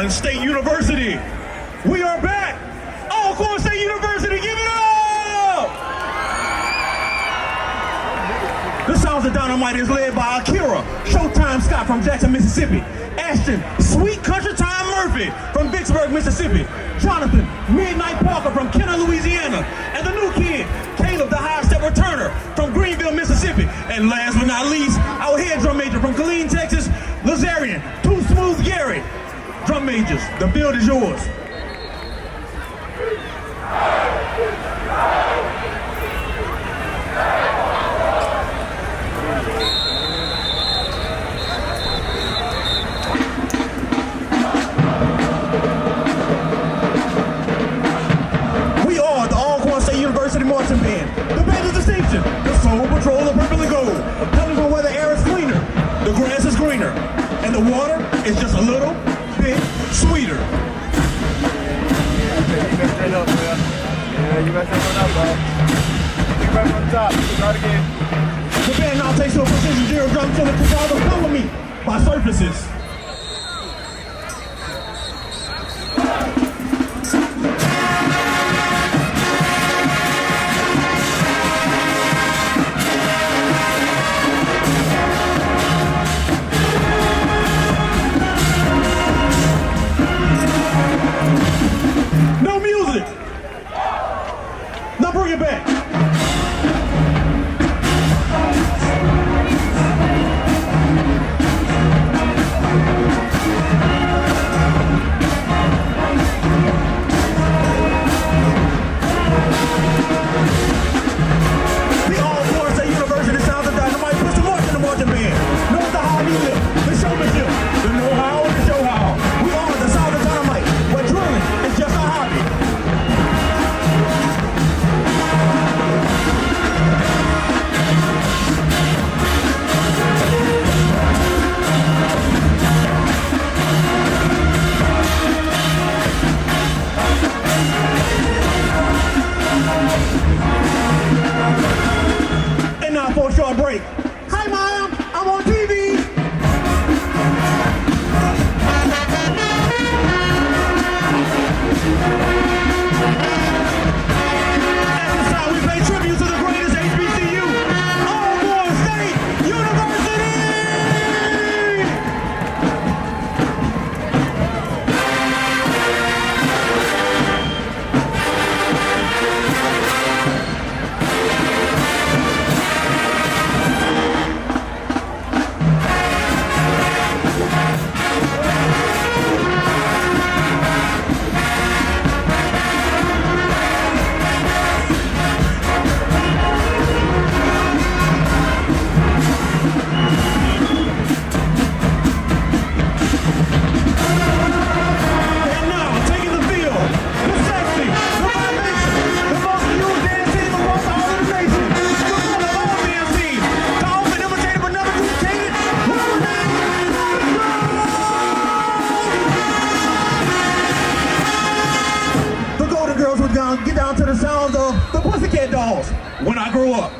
Alcorn State University. We are back. Alcorn State University, give it up! The sounds of Dynomite is led by Akira, Showtime Scott from Jackson, Mississippi, Ashton, Sweet Country Time Murphy from Vicksburg, Mississippi, Jonathan, Midnight Parker from Kenner, Louisiana, and the new kid, Caleb, the high step returner from Greenville, Mississippi, and last but not least, our head drum major from Killeen, Texas, Lazarian, Too Smooth Gary. Drum majors, the field is yours. We are the Alcorn State University Marching Band, the band of distinction, the Soul Patrol of Purple and Gold, coming from where the air is cleaner, the grass is greener, and the water is just a little bit sweeter. Straight up, man. Yeah, you messed up on that, bro. You right from the top. Start again. The band now takes to a precision zero drum to the Chicago Follow Me by Surfaces. No music. Now bring it back. The Alcorn State University sounds of Dynomite puts the march in the marching band. Knows the how you live, the showmanship, the know-how and the show-how. We are the sound of Dynomite, where drilling is just a hobby. And now for a short break. Hi, Mom. I'm on TV. At this time, we pay tribute to the greatest HBCU, Alcorn State University. And now, taking the field, the sexy, the vibration, the most used dance team across the whole nation, the one of all dance teams, to often imitated but never duplicated, the Golden Girls would get down to the sounds of the Pussycat Dolls when I grow up.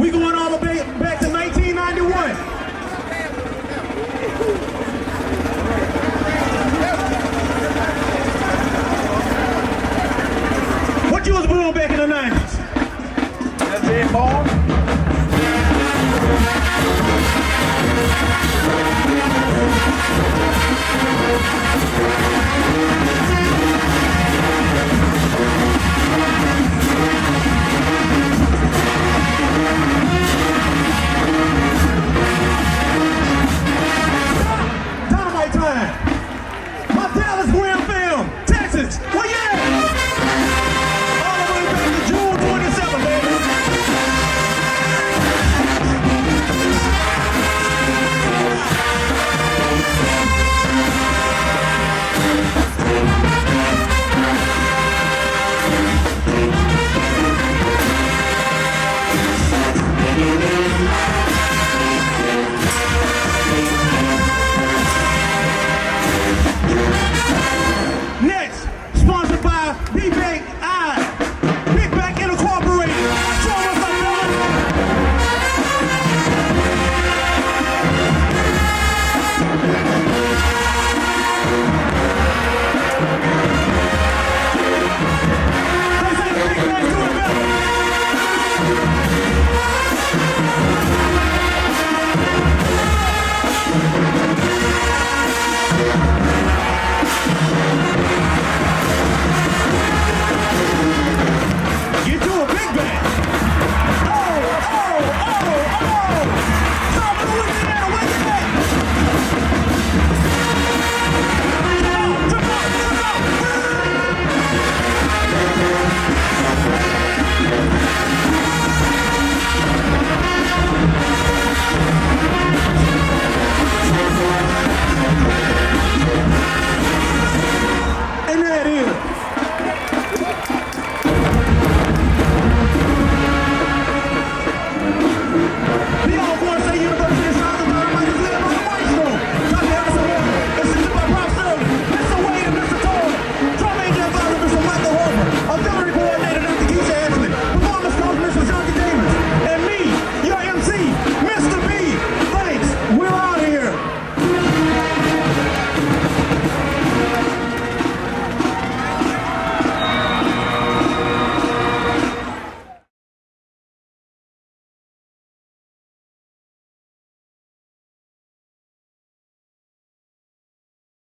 We going all the way back to 1991. What you was born back in the 90s? That's it, born.